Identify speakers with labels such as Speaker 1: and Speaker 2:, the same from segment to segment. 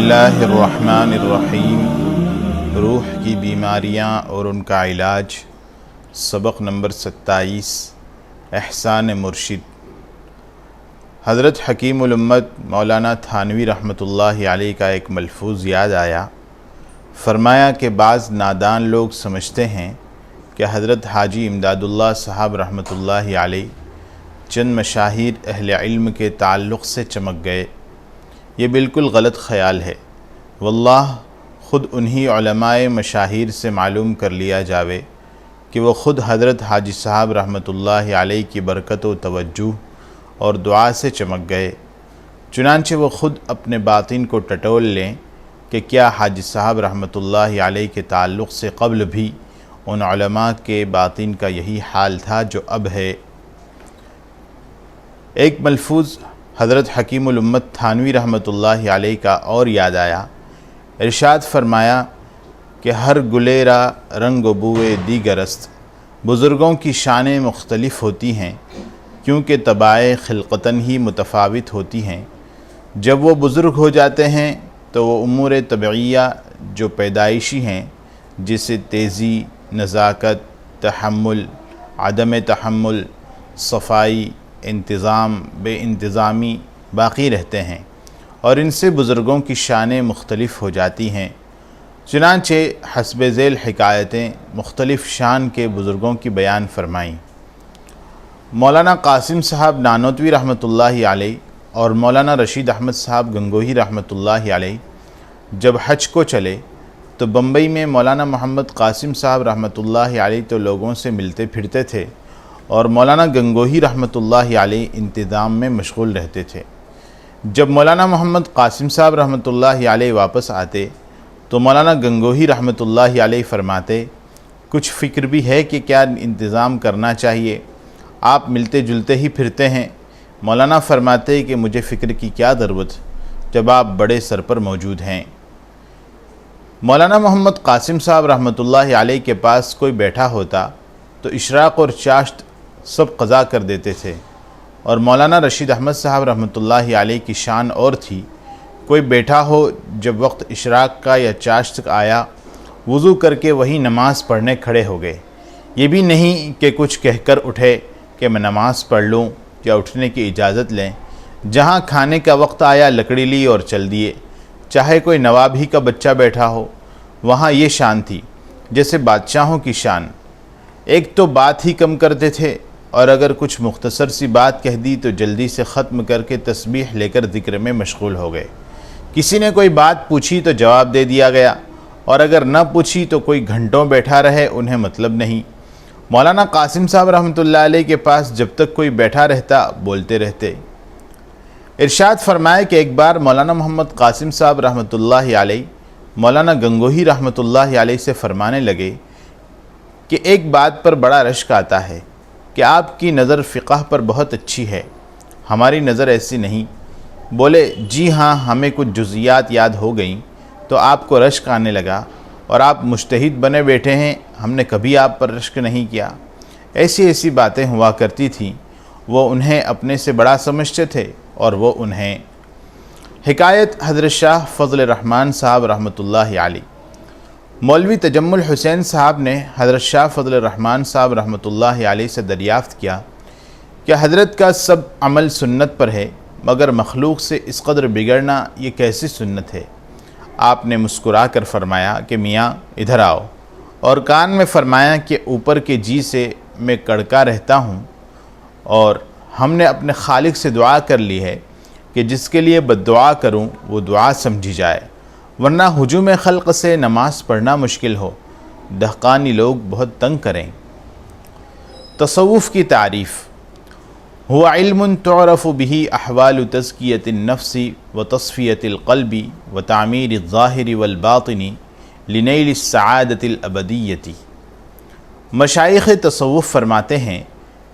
Speaker 1: اللہ الرحمن الرحیم۔ روح کی بیماریاں اور ان کا علاج، سبق نمبر 27، احسان مرشد۔ حضرت حکیم الامت مولانا تھانوی رحمۃ اللہ علیہ کا ایک ملفوظ یاد آیا۔ فرمایا کہ بعض نادان لوگ سمجھتے ہیں کہ حضرت حاجی امداد اللہ صاحب رحمۃ اللہ علیہ چند مشاہیر اہل علم کے تعلق سے چمک گئے۔ یہ بالکل غلط خیال ہے۔ واللہ خود انہی علماء مشاہیر سے معلوم کر لیا جاوے کہ وہ خود حضرت حاجی صاحب رحمۃ اللہ علیہ کی برکت و توجہ اور دعا سے چمک گئے۔ چنانچہ وہ خود اپنے باطن کو ٹٹول لیں کہ کیا حاجی صاحب رحمۃ اللہ علیہ کے تعلق سے قبل بھی ان علماء کے باطن کا یہی حال تھا جو اب ہے۔ ایک ملفوظ حضرت حکیم الامت تھانوی رحمۃ اللہ علیہ کا اور یاد آیا۔ ارشاد فرمایا کہ ہر گلیرا رنگ و بوئے دیگر است۔ بزرگوں کی شانیں مختلف ہوتی ہیں کیونکہ طباع خلقتاً ہی متفاوت ہوتی ہیں۔ جب وہ بزرگ ہو جاتے ہیں تو وہ امور طبعیہ جو پیدائشی ہیں، جیسے تیزی، نزاکت، تحمل، عدم تحمل، صفائی، انتظام، بے انتظامی باقی رہتے ہیں، اور ان سے بزرگوں کی شانیں مختلف ہو جاتی ہیں۔ چنانچہ حسب ذیل حکایتیں مختلف شان کے بزرگوں کی بیان فرمائیں۔ مولانا قاسم صاحب نانوتوی رحمۃ اللہ علیہ اور مولانا رشید احمد صاحب گنگوہی رحمۃ اللہ علیہ جب حج کو چلے تو بمبئی میں مولانا محمد قاسم صاحب رحمۃ اللہ علیہ تو لوگوں سے ملتے پھرتے تھے اور مولانا گنگوہی رحمۃ اللہ علیہ انتظام میں مشغول رہتے تھے۔ جب مولانا محمد قاسم صاحب رحمۃ اللہ علیہ واپس آتے تو مولانا گنگوہی رحمۃ اللہ علیہ فرماتے، کچھ فکر بھی ہے کہ کیا انتظام کرنا چاہیے، آپ ملتے جلتے ہی پھرتے ہیں۔ مولانا فرماتے کہ مجھے فکر کی کیا ضرورت جب آپ بڑے سر پر موجود ہیں۔ مولانا محمد قاسم صاحب رحمۃ اللہ علیہ کے پاس کوئی بیٹھا ہوتا تو اشراق اور چاشت سب قضا کر دیتے تھے، اور مولانا رشید احمد صاحب رحمۃ اللہ علیہ کی شان اور تھی، کوئی بیٹھا ہو جب وقت اشراق کا یا چاشت آیا، وضو کر کے وہی نماز پڑھنے کھڑے ہو گئے۔ یہ بھی نہیں کہ کچھ کہہ کر اٹھے کہ میں نماز پڑھ لوں یا اٹھنے کی اجازت لیں۔ جہاں کھانے کا وقت آیا لکڑی لی اور چل دیے، چاہے کوئی نواب ہی کا بچہ بیٹھا ہو۔ وہاں یہ شان تھی جیسے بادشاہوں کی شان۔ ایک تو بات ہی کم کرتے تھے، اور اگر کچھ مختصر سی بات کہہ دی تو جلدی سے ختم کر کے تسبیح لے کر ذکر میں مشغول ہو گئے۔ کسی نے کوئی بات پوچھی تو جواب دے دیا گیا، اور اگر نہ پوچھی تو کوئی گھنٹوں بیٹھا رہے، انہیں مطلب نہیں۔ مولانا قاسم صاحب رحمۃ اللہ علیہ کے پاس جب تک کوئی بیٹھا رہتا بولتے رہتے۔ ارشاد فرمائے کہ ایک بار مولانا محمد قاسم صاحب رحمۃ اللہ علیہ مولانا گنگوہی رحمۃ اللہ علیہ سے فرمانے لگے کہ ایک بات پر بڑا رشک آتا ہے کہ آپ کی نظر فقہ پر بہت اچھی ہے، ہماری نظر ایسی نہیں۔ بولے جی ہاں، ہمیں کچھ جزیات یاد ہو گئیں تو آپ کو رشک آنے لگا، اور آپ مجتہد بنے بیٹھے ہیں، ہم نے کبھی آپ پر رشک نہیں کیا۔ ایسی باتیں ہوا کرتی تھیں۔ وہ انہیں اپنے سے بڑا سمجھتے تھے اور وہ انہیں۔ حکایت حضرت شاہ فضل الرحمن صاحب رحمۃ اللہ علیہ۔ مولوی تجمل حسین صاحب نے حضرت شاہ فضل الرحمن صاحب رحمۃ اللہ علیہ سے دریافت کیا کہ حضرت کا سب عمل سنت پر ہے، مگر مخلوق سے اس قدر بگڑنا یہ کیسی سنت ہے؟ آپ نے مسکرا کر فرمایا کہ میاں ادھر آؤ، اور کان میں فرمایا کہ اوپر کے جی سے میں کڑکا رہتا ہوں، اور ہم نے اپنے خالق سے دعا کر لی ہے کہ جس کے لیے بد دعا کروں وہ دعا سمجھی جائے، ورنہ ہجوم خلق سے نماز پڑھنا مشکل ہو، دہقانی لوگ بہت تنگ کریں۔ تصوف کی تعریف۔ ہوا علم تعرف به احوال تزکیۃ النفس وتصفیۃ القلب وتعمیر الظاہر والباطن لنیل السعادۃ الابدیۃ۔ مشائخ تصوف فرماتے ہیں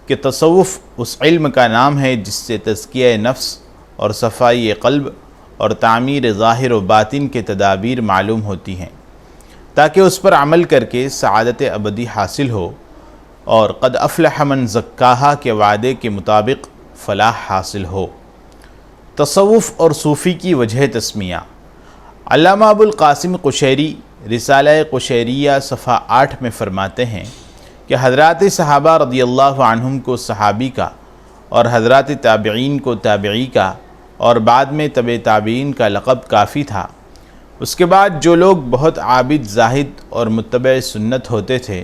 Speaker 1: کہ تصوف اس علم کا نام ہے جس سے تزکیہ نفس اور صفائی قلب اور تعمیر ظاہر و باطن کے تدابیر معلوم ہوتی ہیں، تاکہ اس پر عمل کر کے سعادت ابدی حاصل ہو، اور قد افلح من زکاہا کے وعدے کے مطابق فلاح حاصل ہو۔ تصوف اور صوفی کی وجہ تسمیہ۔ علامہ ابو القاسم قشیری رسالہ قشیریہ صفحہ 8 میں فرماتے ہیں کہ حضرات صحابہ رضی اللہ عنہم کو صحابی کا اور حضرات تابعین کو تابعی کا اور بعد میں تبع تابعین کا لقب کافی تھا۔ اس کے بعد جو لوگ بہت عابد زاہد اور متبع سنت ہوتے تھے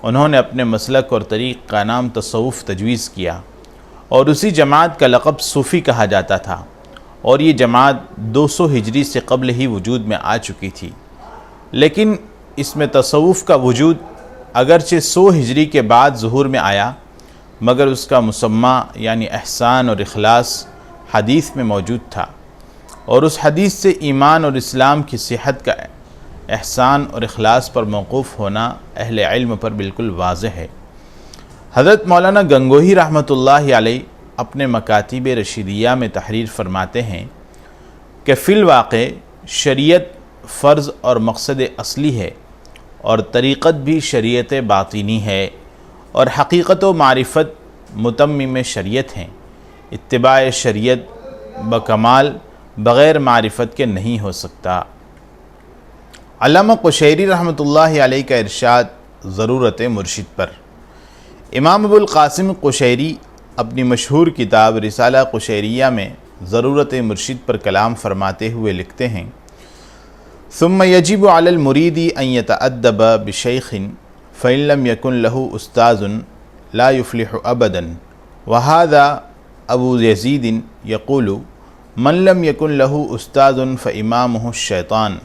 Speaker 1: انہوں نے اپنے مسلک اور طریق کا نام تصوف تجویز کیا اور اسی جماعت کا لقب صوفی کہا جاتا تھا، اور یہ جماعت 200 ہجری سے قبل ہی وجود میں آ چکی تھی، لیکن اس میں تصوف کا وجود اگرچہ 100 ہجری کے بعد ظہور میں آیا، مگر اس کا مسمى یعنی احسان اور اخلاص حدیث میں موجود تھا، اور اس حدیث سے ایمان اور اسلام کی صحت کا احسان اور اخلاص پر موقوف ہونا اہل علم پر بالکل واضح ہے۔ حضرت مولانا گنگوہی رحمۃ اللہ علیہ اپنے مکاتب رشیدیہ میں تحریر فرماتے ہیں کہ فی الواقع شریعت فرض اور مقصد اصلی ہے، اور طریقت بھی شریعت باطنی ہے، اور حقیقت و معرفت متمم شریعت ہیں۔ اتباع شریعت بکمال بغیر معرفت کے نہیں ہو سکتا۔ علامہ قشیری رحمۃ اللہ علیہ کا ارشاد ضرورت مرشد پر۔ امام ابو القاسم قشیری اپنی مشہور کتاب رسالہ قشیریہ میں ضرورت مرشد پر کلام فرماتے ہوئے لکھتے ہیں: ثم يجب على المريد ان يتأدب بشيخ فإن لم يكن له استاذ لا يفلح ابدا، وهذا ابو يزيد يقول من لم يكن له استاذ فإمامه الشيطان،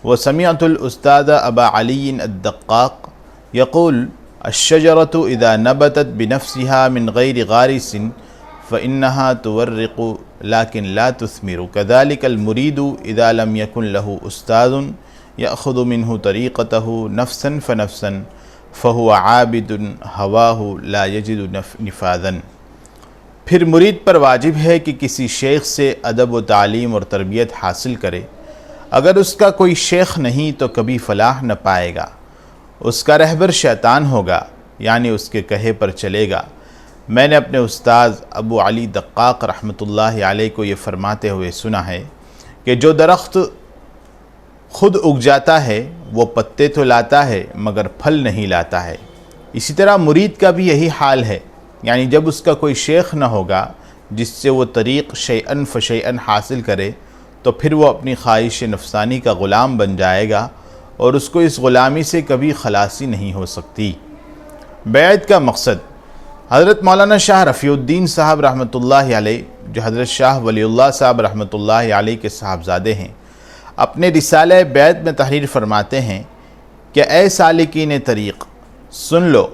Speaker 1: وسمعت الاستاذ ابا علي الدقاق يقول الشجرة اذا نبتت بنفسها من غير غارس فإنها تورق لكن لا تثمر، كذلك المريد اذا لم يكن له استاذ يأخذ منه طريقته نفسا فنفسا فهو عابد هواه لا يجد نفاذا۔ پھر مرید پر واجب ہے کہ کسی شیخ سے ادب و تعلیم اور تربیت حاصل کرے، اگر اس کا کوئی شیخ نہیں تو کبھی فلاح نہ پائے گا، اس کا رہبر شیطان ہوگا، یعنی اس کے کہے پر چلے گا۔ میں نے اپنے استاذ ابو علی دقاق رحمۃ اللہ علیہ کو یہ فرماتے ہوئے سنا ہے کہ جو درخت خود اگ جاتا ہے وہ پتے تو لاتا ہے مگر پھل نہیں لاتا ہے، اسی طرح مرید کا بھی یہی حال ہے، یعنی جب اس کا کوئی شیخ نہ ہوگا جس سے وہ طریق شیئن فشیئن حاصل کرے تو پھر وہ اپنی خواہش نفسانی کا غلام بن جائے گا، اور اس کو اس غلامی سے کبھی خلاصی نہیں ہو سکتی۔ بیعت کا مقصد۔ حضرت مولانا شاہ رفیع الدین صاحب رحمۃ اللہ علیہ، جو حضرت شاہ ولی اللہ صاحب رحمۃ اللہ علیہ کے صاحبزادے ہیں، اپنے رسالہ بیعت میں تحریر فرماتے ہیں کہ اے سالکین طریق، سن لو،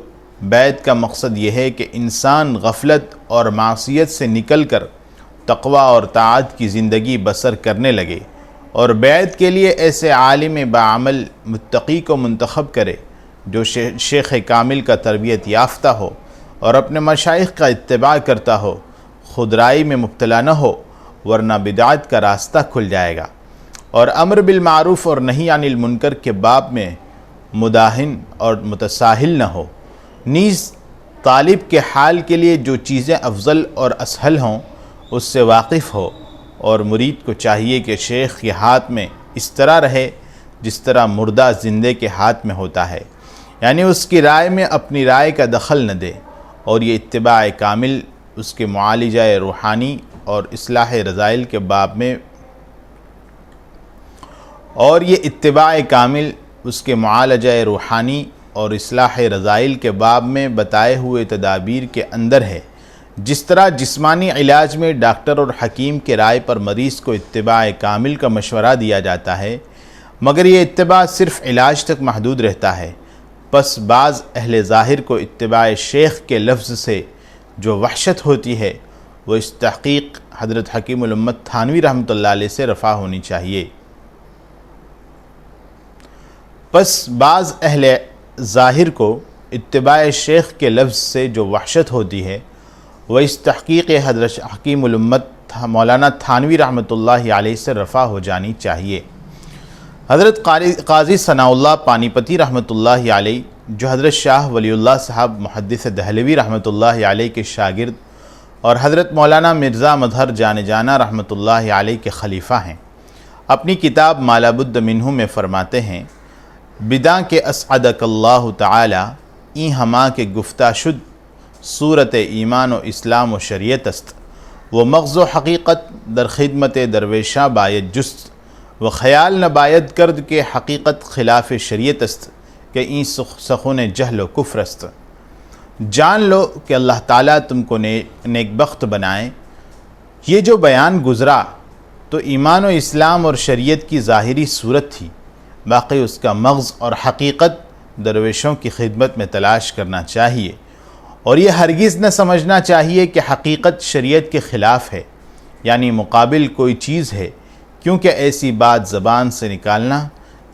Speaker 1: بیعت کا مقصد یہ ہے کہ انسان غفلت اور معصیت سے نکل کر تقوی اور طاعت کی زندگی بسر کرنے لگے، اور بیعت کے لیے ایسے عالم باعمل متقی کو منتخب کرے جو شیخ کامل کا تربیت یافتہ ہو اور اپنے مشائخ کا اتباع کرتا ہو، خودرائی میں مبتلا نہ ہو، ورنہ بدعت کا راستہ کھل جائے گا، اور امر بالمعروف اور نہی عن المنکر کے باب میں مداہن اور متساہل نہ ہو، نیز طالب کے حال کے لیے جو چیزیں افضل اور اسہل ہوں اس سے واقف ہو، اور مرید کو چاہیے کہ شیخ کے ہاتھ میں اس طرح رہے جس طرح مردہ زندے کے ہاتھ میں ہوتا ہے، یعنی اس کی رائے میں اپنی رائے کا دخل نہ دے، اور یہ اتباع کامل اس کے معالجہ روحانی اور اصلاح رذائل کے باب میں بتائے ہوئے تدابیر کے اندر ہے۔ جس طرح جسمانی علاج میں ڈاکٹر اور حکیم کے رائے پر مریض کو اتباع کامل کا مشورہ دیا جاتا ہے، مگر یہ اتباع صرف علاج تک محدود رہتا ہے۔ پس بعض اہل ظاہر کو اتباع شیخ کے لفظ سے جو وحشت ہوتی ہے وہ اس تحقیق حضرت حکیم الامت تھانوی رحمۃ اللہ علیہ سے رفع ہونی چاہیے۔ پس بعض اہل ظاہر کو اتباع شیخ کے لفظ سے جو وحشت ہوتی ہے وہ اس تحقیق حضرت حکیم الامت مولانا تھانوی رحمۃ اللہ علیہ سے رفع ہو جانی چاہیے۔ حضرت قاضی ثناء اللہ پانی پتی رحمۃ اللہ علیہ، جو حضرت شاہ ولی اللہ صاحب محدث دہلوی رحمۃ اللہ علیہ کے شاگرد اور حضرت مولانا مرزا مظہر جان جانا رحمۃ اللہ علیہ کے خلیفہ ہیں، اپنی کتاب ما لا بد منہ میں فرماتے ہیں بداں کے اسعدک اللہ تعالی این ہما کے گفتہ شد صورت ایمان و اسلام و شریعت است و مغز و حقیقت در خدمت درویشاں باید جست و خیال نہ باید کرد کہ حقیقت خلاف شریعت است کہ این سخن جہل و کفر است۔ جان لو کہ اللہ تعالیٰ تم کو نیک بخت بنائے۔ یہ جو بیان گزرا تو ایمان و اسلام اور شریعت کی ظاہری صورت تھی، باقی اس کا مغز اور حقیقت درویشوں کی خدمت میں تلاش کرنا چاہیے، اور یہ ہرگز نہ سمجھنا چاہیے کہ حقیقت شریعت کے خلاف ہے، یعنی مقابل کوئی چیز ہے، کیونکہ ایسی بات زبان سے نکالنا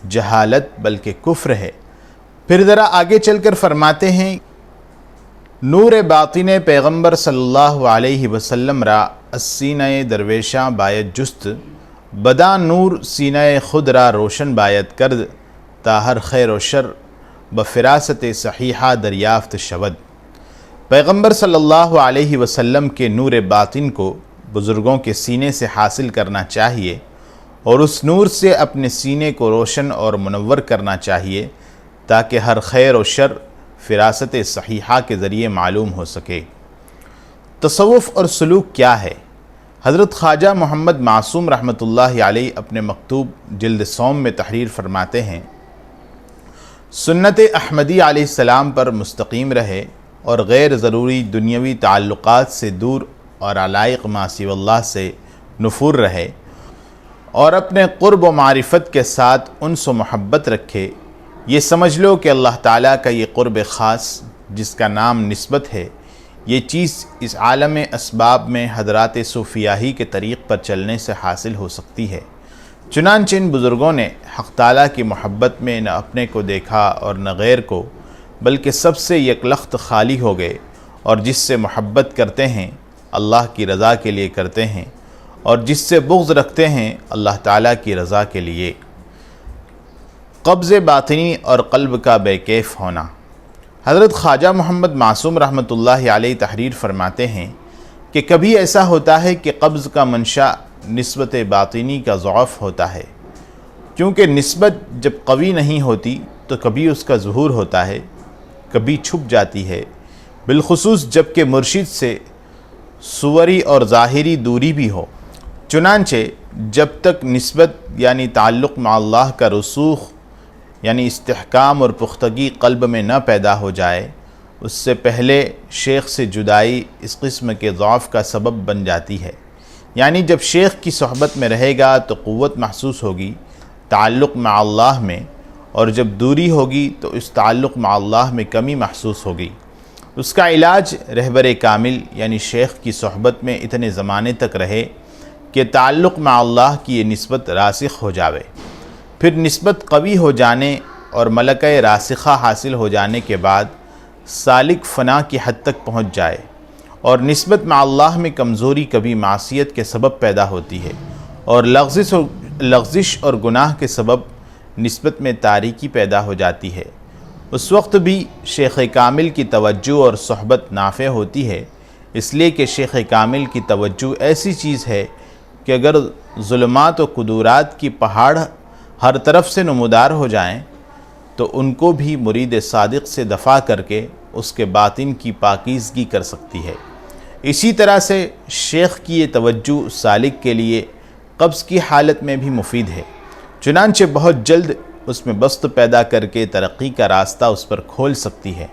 Speaker 1: جہالت بلکہ کفر ہے۔ پھر ذرا آگے چل کر فرماتے ہیں نور باطن پیغمبر صلی اللہ علیہ وسلم را السینہ درویشاں باید جست بدا نور سینہ خود را روشن باید کرد تا ہر خیر و شر بفراست صحیحہ دریافت شود۔ پیغمبر صلی اللہ علیہ وسلم کے نور باطن کو بزرگوں کے سینے سے حاصل کرنا چاہیے اور اس نور سے اپنے سینے کو روشن اور منور کرنا چاہیے تاکہ ہر خیر و شر فراست صحیحہ کے ذریعے معلوم ہو سکے۔ تصوف اور سلوک کیا ہے؟ حضرت خواجہ محمد معصوم رحمۃ اللہ علیہ اپنے مکتوب جلد سوم میں تحریر فرماتے ہیں سنت احمدی علیہ السلام پر مستقیم رہے اور غیر ضروری دنیاوی تعلقات سے دور اور علائق ما سوی اللہ سے نفور رہے اور اپنے قرب و معرفت کے ساتھ انس و محبت رکھے۔ یہ سمجھ لو کہ اللہ تعالیٰ کا یہ قرب خاص جس کا نام نسبت ہے، یہ چیز اس عالم اسباب میں حضرات صوفیاہی کے طریق پر چلنے سے حاصل ہو سکتی ہے۔ چنانچہ ان بزرگوں نے حق تعالیٰ کی محبت میں نہ اپنے کو دیکھا اور نہ غیر کو، بلکہ سب سے یکلخت خالی ہو گئے، اور جس سے محبت کرتے ہیں اللہ کی رضا کے لیے کرتے ہیں، اور جس سے بغض رکھتے ہیں اللہ تعالیٰ کی رضا کے لیے۔ قبض باطنی اور قلب کا بے کیف ہونا۔ حضرت خواجہ محمد معصوم رحمۃ اللہ علیہ تحریر فرماتے ہیں کہ کبھی ایسا ہوتا ہے کہ قبض کا منشا نسبت باطنی کا ضعف ہوتا ہے، کیونکہ نسبت جب قوی نہیں ہوتی تو کبھی اس کا ظہور ہوتا ہے، کبھی چھپ جاتی ہے، بالخصوص جب کہ مرشد سے صوری اور ظاہری دوری بھی ہو۔ چنانچہ جب تک نسبت یعنی تعلق مع اللہ کا رسوخ یعنی استحکام اور پختگی قلب میں نہ پیدا ہو جائے، اس سے پہلے شیخ سے جدائی اس قسم کے ضعف کا سبب بن جاتی ہے۔ یعنی جب شیخ کی صحبت میں رہے گا تو قوت محسوس ہوگی تعلق مع اللہ میں، اور جب دوری ہوگی تو اس تعلق مع اللہ میں کمی محسوس ہوگی۔ اس کا علاج رہبر کامل یعنی شیخ کی صحبت میں اتنے زمانے تک رہے کہ تعلق مع اللہ کی یہ نسبت راسخ ہو جاوے، پھر نسبت قوی ہو جانے اور ملکہ راسخہ حاصل ہو جانے کے بعد سالک فنا کی حد تک پہنچ جائے، اور نسبت مع اللہ میں کمزوری کبھی معصیت کے سبب پیدا ہوتی ہے، اور لغزش اور گناہ کے سبب نسبت میں تاریکی پیدا ہو جاتی ہے۔ اس وقت بھی شیخ کامل کی توجہ اور صحبت نافع ہوتی ہے، اس لیے کہ شیخ کامل کی توجہ ایسی چیز ہے کہ اگر ظلمات و قدورات کی پہاڑ ہر طرف سے نمودار ہو جائیں تو ان کو بھی مرید صادق سے دفع کر کے اس کے باطن کی پاکیزگی کر سکتی ہے۔ اسی طرح سے شیخ کی یہ توجہ سالک کے لیے قبض کی حالت میں بھی مفید ہے، چنانچہ بہت جلد اس میں بسط پیدا کر کے ترقی کا راستہ اس پر کھول سکتی ہے۔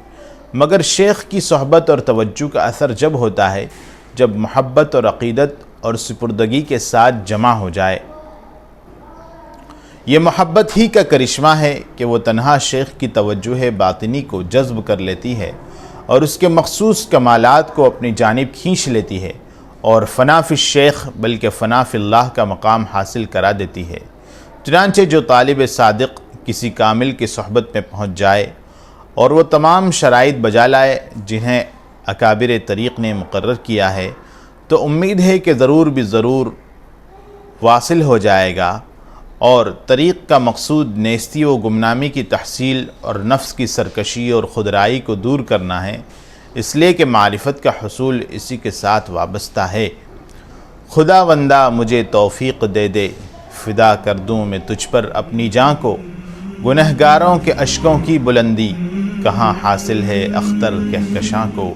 Speaker 1: مگر شیخ کی صحبت اور توجہ کا اثر جب ہوتا ہے جب محبت اور عقیدت اور سپردگی کے ساتھ جمع ہو جائے۔ یہ محبت ہی کا کرشمہ ہے کہ وہ تنہا شیخ کی توجہ باطنی کو جذب کر لیتی ہے اور اس کے مخصوص کمالات کو اپنی جانب کھینچ لیتی ہے، اور فنا فی الشیخ بلکہ فنا فی اللہ کا مقام حاصل کرا دیتی ہے۔ چنانچہ جو طالب صادق کسی کامل کی صحبت میں پہنچ جائے اور وہ تمام شرائط بجا لائے جنہیں اکابر طریق نے مقرر کیا ہے، تو امید ہے کہ ضرور بھی ضرور واصل ہو جائے گا، اور طریق کا مقصود نیستی و گمنامی کی تحصیل اور نفس کی سرکشی اور خودرائی کو دور کرنا ہے، اس لیے کہ معرفت کا حصول اسی کے ساتھ وابستہ ہے۔ خدا بندہ مجھے توفیق دے دے، فدا کر دوں میں تجھ پر اپنی جاں کو، گنہگاروں کے اشکوں کی بلندی کہاں حاصل ہے اختر کہکشاں کو۔